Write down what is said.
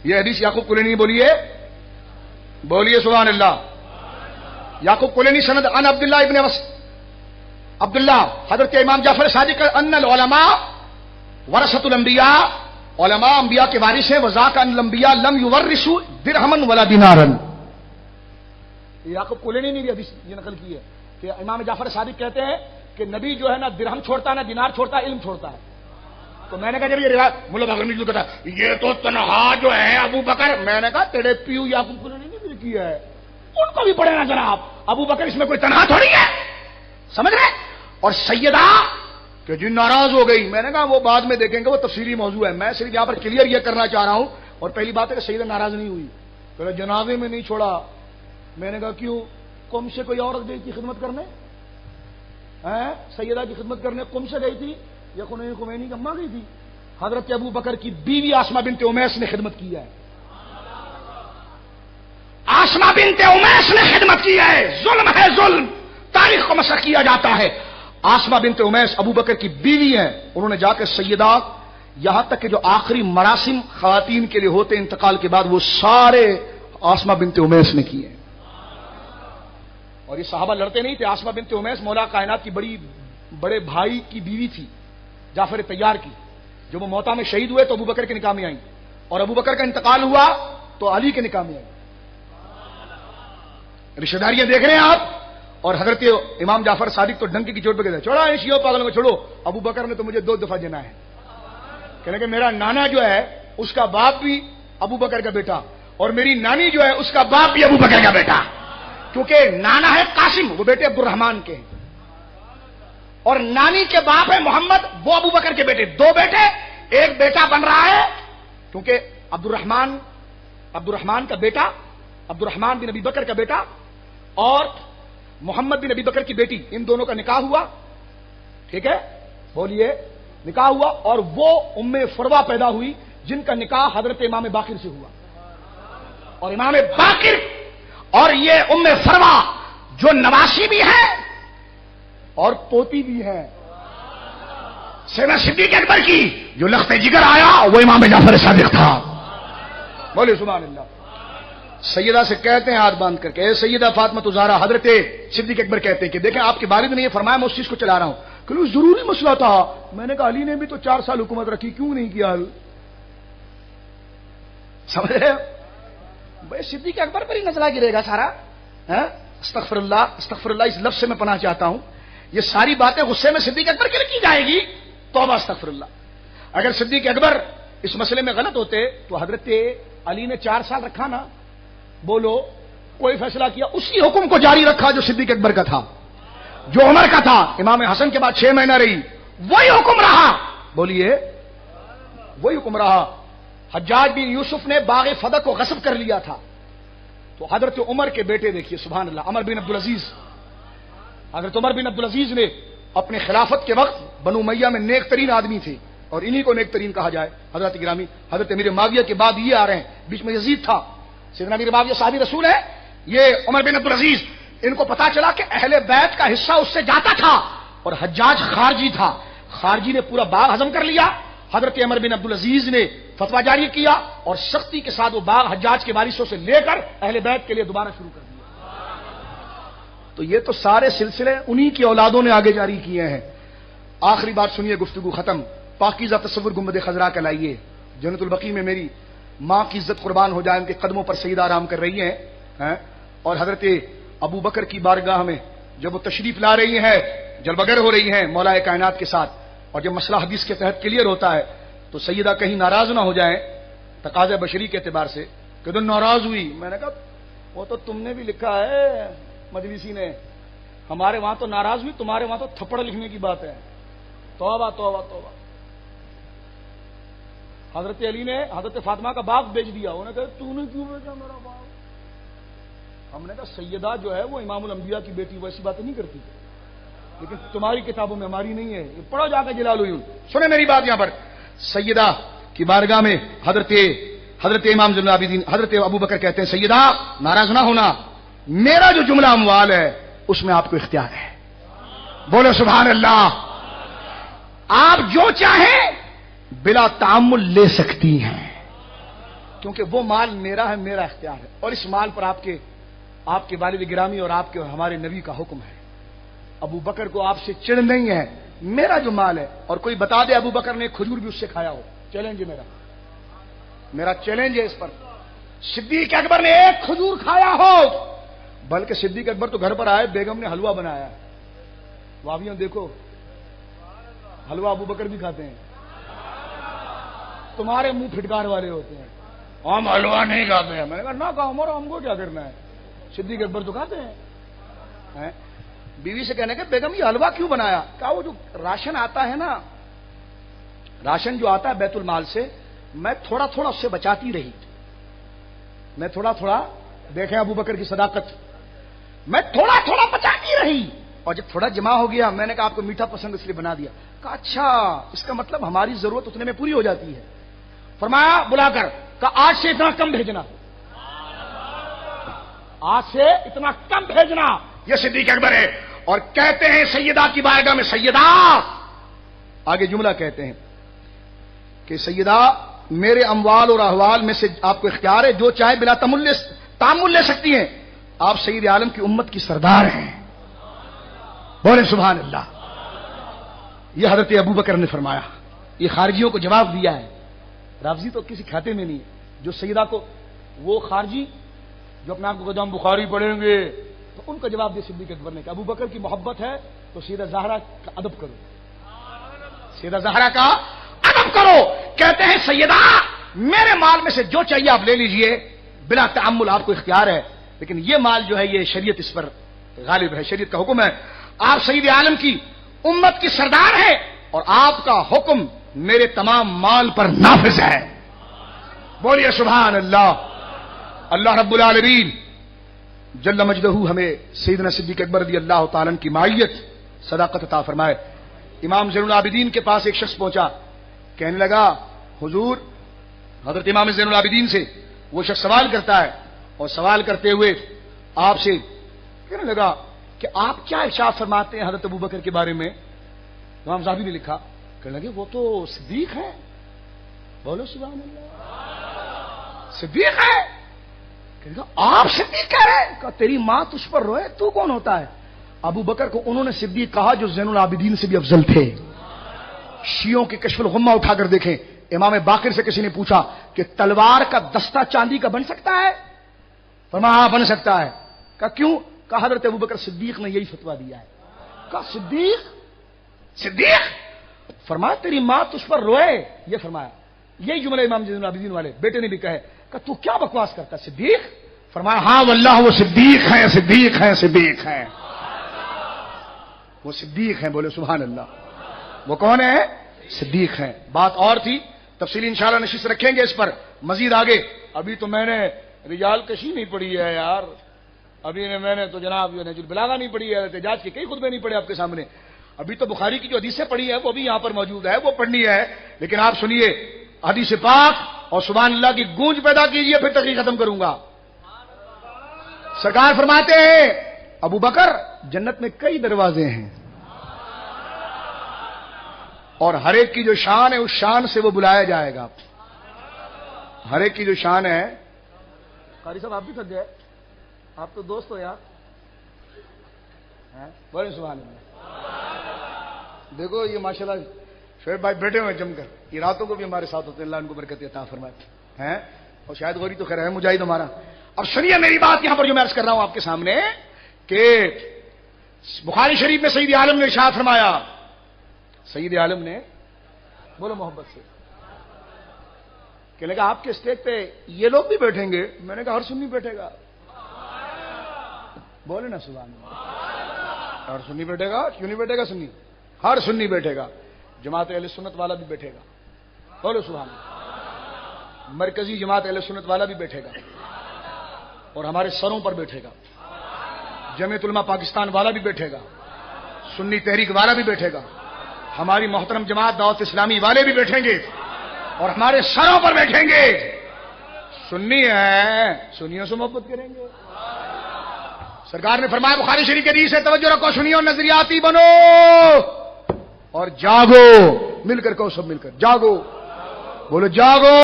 یہ حدیث یعقوب کلینی بولیے بولیے سبحان اللہ. یعقوب کلینی سند ان عبداللہ ابن عبداللہ حضرت امام جعفر صادق ان العلماء ورثۃ الانبیاء، علماء انبیاء کے وارث ہیں. وذاک ان الانبیاء لم یورثوا درہما ولا دینارا. یعقوب کلینی نے بھی حدیث یہ نقل کی ہے کہ امام جعفر صادق کہتے ہیں کہ نبی جو ہے نا درہم چھوڑتا ہے نہ دینار چھوڑتا ہے، علم چھوڑتا ہے. تو میں نے کہا جب یہ روایت ملا بکر نے جو کہا یہ تو تنہا جو ہے ابو بکر، میں نے کہا تیرے پیو یعقوب کلینی نے بھی کیا ہے، ان کو بھی پڑھے نا جناب. ابو بکر اس میں کوئی تنہا تھوڑی ہے، سمجھ رہے. اور سیدہ کہ جن ناراض ہو گئی، میں نے کہا وہ بعد میں دیکھیں گے، وہ تفصیلی موضوع ہے. میں صرف یہاں پر کلیئر یہ کرنا چاہ رہا ہوں. اور پہلی بات ہے کہ سیدہ ناراض نہیں ہوئی، پہلے جنازے میں نہیں چھوڑا. میں نے کہا کیوں؟ قم سے کوئی عورت گئی تھی خدمت کرنے، سیدہ کی خدمت کرنے قم سے گئی تھی یا خمینی کی اماں گئی تھی؟ حضرت ابو بکر کی بیوی آسمہ بنت امیس نے خدمت کی ہے. آسمہ بنت امیس نے خدمت کی ہے. ظلم ہے ظلم، تاریخ کو مسخ کیا جاتا ہے. آسمہ بنت امیس ابو بکر کی بیوی ہیں. انہوں نے جا کے سیدہ، یہاں تک کہ جو آخری مراسم خواتین کے لیے ہوتے انتقال کے بعد وہ سارے آسمہ بنت امیس نے کیے. اور یہ صحابہ لڑتے نہیں تھے. آسمہ بنت امیس مولا کائنات کی بڑے بھائی کی بیوی تھی، جعفر طیار کی. جب وہ موتا میں شہید ہوئے تو ابو بکر کے نکاح میں آئیں، اور ابو بکر کا انتقال ہوا تو علی کے نکاح میں آئیں. رشتہ داریاں دیکھ رہے ہیں آپ. اور حضرت امام جعفر صادق تو ڈنکی کی چوٹ پہ کہتے ہیں چھوڑا ان شیعوں پاگلوں کو چھوڑو. ابو بکر نے تو مجھے 2 دفعہ جنا ہے. کہنے کہ میرا نانا جو ہے اس کا باپ بھی ابو بکر کا بیٹا، اور میری نانی جو ہے اس کا باپ بھی ابو بکر کا بیٹا. کیونکہ نانا ہے قاسم، وہ بیٹے عبد الرحمان کے ہیں، اور نانی کے باپ ہے محمد، وہ ابو بکر کے بیٹے. 2 بیٹے، ایک بیٹا بن رہا ہے. کیونکہ عبد الرحمان کا بیٹا، عبد الرحمان بن ابی بکر کا بیٹا اور محمد بن ابی بکر کی بیٹی، ان دونوں کا نکاح ہوا. ٹھیک ہے، بولیے نکاح ہوا. اور وہ ام فروا پیدا ہوئی جن کا نکاح حضرت امام باقر سے ہوا. اور امام باقر اور یہ ام فروا جو نواسی بھی ہے اور پوتی بھی ہے سیدنا صدیق اکبر کی، جو لخت جگر آیا وہ امام جعفر صادق تھا. بولے سبحان اللہ. سیدہ سے کہتے ہیں ہاتھ باندھ کر کے، اے سیدہ فاطمہ الزہرا، حضرت صدیق اکبر کہتے ہیں کہ دیکھیں آپ کے والد نے یہ فرمایا، میں اس چیز کو چلا رہا ہوں کہ ضروری مسئلہ تھا. میں نے کہا علی نے بھی تو 4 سال حکومت رکھی، کیوں نہیں کیا حل؟ سمجھ رہے بھائی صدیق اکبر پر ہی نزلہ گرے گا سارا. استغفر اللہ استغفر اللہ، اس لفظ سے میں پناہ چاہتا ہوں. یہ ساری باتیں غصے میں صدیق اکبر کے لیے کی جائے گی؟ توبہ استغفر اللہ. اگر صدیق اکبر اس مسئلے میں غلط ہوتے تو حضرت علی نے 4 سال رکھا نا. بولو کوئی فیصلہ کیا، اسی حکم کو جاری رکھا جو صدیق اکبر کا تھا، جو عمر کا تھا. امام حسن کے بعد 6 مہینہ رہی، وہی حکم رہا. بولیے وہی حکم رہا. حجاج بن یوسف نے باغ فدق کو غصب کر لیا تھا، تو حضرت عمر کے بیٹے دیکھیے سبحان اللہ، عمر بن عبدالعزیز. حضرت عمر بن عبدالعزیز نے اپنے خلافت کے وقت بنو امیہ میں نیک ترین آدمی تھے، اور انہی کو نیک ترین کہا جائے. حضرت گرامی حضرت امیر معاویہ کے بعد یہ آ رہے ہیں، بیچ میں یزید تھا. سیدنا امیر معاویہ صحابی رسول ہے، یہ عمر بن عبدالعزیز. ان کو پتا چلا کہ اہل بیت کا حصہ اس سے جاتا تھا، اور حجاج خارجی تھا. خارجی نے پورا باغ ہضم کر لیا. حضرت عمر بن عبدالعزیز نے فتویٰ جاری کیا اور سختی کے ساتھ وہ باغ حجاج کے وارثوں سے لے کر اہل بیت کے لیے دوبارہ شروع کر دیا. تو یہ تو سارے سلسلے انہی کی اولادوں نے آگے جاری کیے ہیں. آخری بات سنیے، گفتگو ختم. پاکیزہ تصور گنبد خضرا کا لائیے. جنت البقیع میں میری ماں کی عزت قربان ہو جائے، ان کے قدموں پر سیدہ آرام کر رہی ہیں. اور حضرت ابو بکر کی بارگاہ میں جب وہ تشریف لا رہی ہیں، جلوگر ہو رہی ہیں مولا کائنات کے ساتھ، اور جب مسئلہ حدیث کے تحت کلیئر ہوتا ہے تو سیدہ کہیں ناراض نہ ہو جائیں تقاضا بشری کے اعتبار سے کہ تو ناراض ہوئی. میں نے کہا وہ تو تم نے بھی لکھا ہے مجلسی نے، ہمارے وہاں تو ناراض ہوئی، تمہارے وہاں تو تھپڑ لکھنے کی بات ہے. توبہ توبہ توبہ. حضرت علی نے حضرت فاطمہ کا باغ بیچ دیا. انہوں نے کہا تو نے کیوں بیچا میرا باغ؟ ہم نے کہا سیدہ جو ہے وہ امام الانبیاء کی بیٹی، ویسی باتیں نہیں کرتی، لیکن تمہاری کتابوں میں ہماری نہیں ہے. یہ پڑھو جا کے جلال ہوئی. سنیں میری بات یہاں پر. سیدہ کی بارگاہ میں حضرت امام زین العابدین حضرت ابو بکر کہتے ہیں سیدہ ناراض نہ ہونا، میرا جو جملہ اموال ہے اس میں آپ کو اختیار ہے. بولو سبحان اللہ. آپ جو چاہیں بلا تعامل لے سکتی ہیں. کیونکہ وہ مال میرا ہے، میرا اختیار ہے، اور اس مال پر آپ کے والد گرامی اور آپ کے اور ہمارے نبی کا حکم ہے۔ ابو بکر کو آپ سے چڑ نہیں ہے، میرا جو مال ہے، اور کوئی بتا دے ابو بکر نے کھجور بھی اس سے کھایا ہو، چیلنج ہے میرا چیلنج ہے اس پر۔ صدیق اکبر نے ایک کھجور کھایا ہو، بلکہ صدیق اکبر تو گھر پر آئے، بیگم نے حلوہ بنایا۔ وابیوں دیکھو، حلوہ ابو بکر بھی کھاتے ہیں، تمہارے منہ پھٹکار والے ہوتے ہیں، ہم حلوہ نہیں کھاتے ہیں۔ میں نے کہا نہ کہا عمر، ہم کو کیا کرنا ہے، صدیق اکبر تو کھاتے ہیں۔ بیوی سے کہنے کہ بیگم یہ حلوہ کیوں بنایا؟ کہا وہ جو راشن آتا ہے نا، راشن جو آتا ہے بیت المال سے، میں تھوڑا تھوڑا اس سے بچاتی رہی، میں تھوڑا تھوڑا، دیکھیں ابو بکر کی صداقت، میں تھوڑا تھوڑا بچاتی رہی، اور جب تھوڑا جمع ہو گیا میں نے کہا آپ کو میٹھا پسند اس لیے بنا دیا۔ کہا اچھا، اس کا مطلب ہماری ضرورت اتنے میں پوری ہو جاتی ہے۔ فرمایا بلا کر، کہا آج سے اتنا کم بھیجنا، آج سے اتنا کم بھیجنا۔ یہ صدیق اکبر ہے، اور کہتے ہیں سیدہ کی بارگاہ میں، سیدہ، آگے جملہ کہتے ہیں کہ سیدہ میرے اموال اور احوال میں سے آپ کو اختیار ہے، جو چاہے بلا تعمل لے سکتی ہیں، آپ سید عالم کی امت کی سردار ہیں، بولے سبحان اللہ۔ یہ حضرت ابو بکر نے فرمایا، یہ خارجیوں کو جواب دیا ہے، رافضی تو کسی کھاتے میں نہیں ہے، جو سیدہ کو، وہ خارجی جو اپنے آپ کو قدام بخاری پڑھیں گے، تو ان کا جواب دیا صدیق اکبر نے کہ ابو بکر کی محبت ہے تو سیدہ زہرا کا ادب کرو، سیدہ زہرا کا ادب کرو۔ کہتے ہیں سیدہ میرے مال میں سے جو چاہیے آپ لے لیجئے، بلا تعمل، آپ کو اختیار ہے، لیکن یہ مال جو ہے یہ شریعت اس پر غالب ہے، شریعت کا حکم ہے، آپ سید عالم کی امت کی سردار ہیں، اور آپ کا حکم میرے تمام مال پر نافذ ہے، بولیے سبحان اللہ۔ اللہ رب العالمین جل مجدہ ہمیں سیدنا صدیق اکبر رضی اللہ تعالیٰ کی معیت، صداقت عطا فرمائے۔ امام زین العابدین کے پاس ایک شخص پہنچا، کہنے لگا حضور، حضرت امام زین العابدین سے وہ شخص سوال کرتا ہے، اور سوال کرتے ہوئے آپ سے کہنے لگا کہ آپ کیا ارشاد فرماتے ہیں حضرت ابو بکر کے بارے میں؟ امام صاحبی نے لکھا، کہنے لگے وہ تو صدیق ہے، بولو سبحان اللہ، صدیق ہے۔ کہنے لگا آپ صدیق کہہ رہے ہیں؟ کہا تیری ماں تجھ پر روئے، تو کون ہوتا ہے؟ ابو بکر کو انہوں نے صدیق کہا جو زین العابدین سے بھی افضل تھے۔ شیعوں کے کشف الغمہ اٹھا کر دیکھیں، امام باقر سے کسی نے پوچھا کہ تلوار کا دستہ چاندی کا بن سکتا ہے؟ فرمایا ہاں بن سکتا ہے۔ کہا کیوں؟ کہا حضرت ابو بکر صدیق نے یہی فتویٰ دیا ہے۔ کہا صدیق؟ فرمایا تیری ماں تجھ پر روئے، یہ فرمایا، یہی جملہ امام زین العابدین والے بیٹے نے بھی کہے۔ کہا تو کیا بکواس کرتا ہے، صدیق؟ فرمایا ہاں واللہ وہ صدیق ہیں، صدیق ہیں، صدیق ہیں، وہ صدیق ہیں، بولے سبحان اللہ۔ وہ کون ہے؟ صدیق ہیں۔ بات اور تھی، تفصیلی انشاءاللہ نشست رکھیں گے اس پر مزید آگے۔ ابھی تو میں نے رجال کشی نہیں پڑھی ہے یار، ابھی میں نے تو جناب نہج البلاغہ نہیں پڑھی ہے، احتجاج کے کئی خطبے نہیں پڑھے آپ کے سامنے، ابھی تو بخاری کی جو حدیثیں پڑھی ہے وہ بھی یہاں پر موجود ہے، وہ پڑھنی ہے، لیکن آپ سنیے حدیث پاک اور سبحان اللہ کی گونج پیدا کیجئے، پھر تقریر ختم کروں گا۔ سرکار فرماتے ہیں ابو بکر جنت میں کئی دروازے ہیں، اور ہر ایک کی جو شان ہے اس شان سے وہ بلایا جائے گا، ہر ایک کی جو شان ہے۔ قاری صاحب آپ بھی تھک گئے، آپ تو دوست ہو یار، بولے سبحان اللہ۔ دیکھو یہ ماشاءاللہ شعیب بھائی بیٹھے ہوئے جم کر، یہ راتوں کو بھی ہمارے ساتھ ہوتے ہیں، اللہ ان کو برکت عطا فرمائے ہیں، اور شاید غوری تو خیر ہے مجاہد ہمارا۔ اور سنیے میری بات یہاں پر جو میں عرض کر رہا ہوں آپ کے سامنے، کہ بخاری شریف میں سید عالم نے ارشاد فرمایا، سید عالم نے، بولو محبت سے، کہنے لگا آپ کے اسٹیج پہ یہ لوگ بھی بیٹھیں گے؟ میں نے کہا ہر سنی بیٹھے گا، بولے نا سبحان اللہ، ہر سنی بیٹھے گا، کیوں نہیں بیٹھے گا سنی؟ ہر سنی بیٹھے گا، جماعت اہل سنت والا بھی بیٹھے گا، بولو سبحان اللہ، مرکزی جماعت اہل سنت والا بھی بیٹھے گا، اور ہمارے سروں پر بیٹھے گا، جمعیت علماء پاکستان والا بھی بیٹھے گا، سنی تحریک والا بھی بیٹھے گا، ہماری محترم جماعت دعوت اسلامی والے بھی بیٹھیں گے، اور ہمارے سروں پر بیٹھیں گے۔ سنی ہے، سنیوں سے محبت کریں گے۔ سرکار نے فرمایا بخاری شریف کے حدیث سے توجہ رکھو، سنیوں نظریاتی بنو اور جاگو، مل کر کہو، سب مل کر جاگو، بولو جاگو۔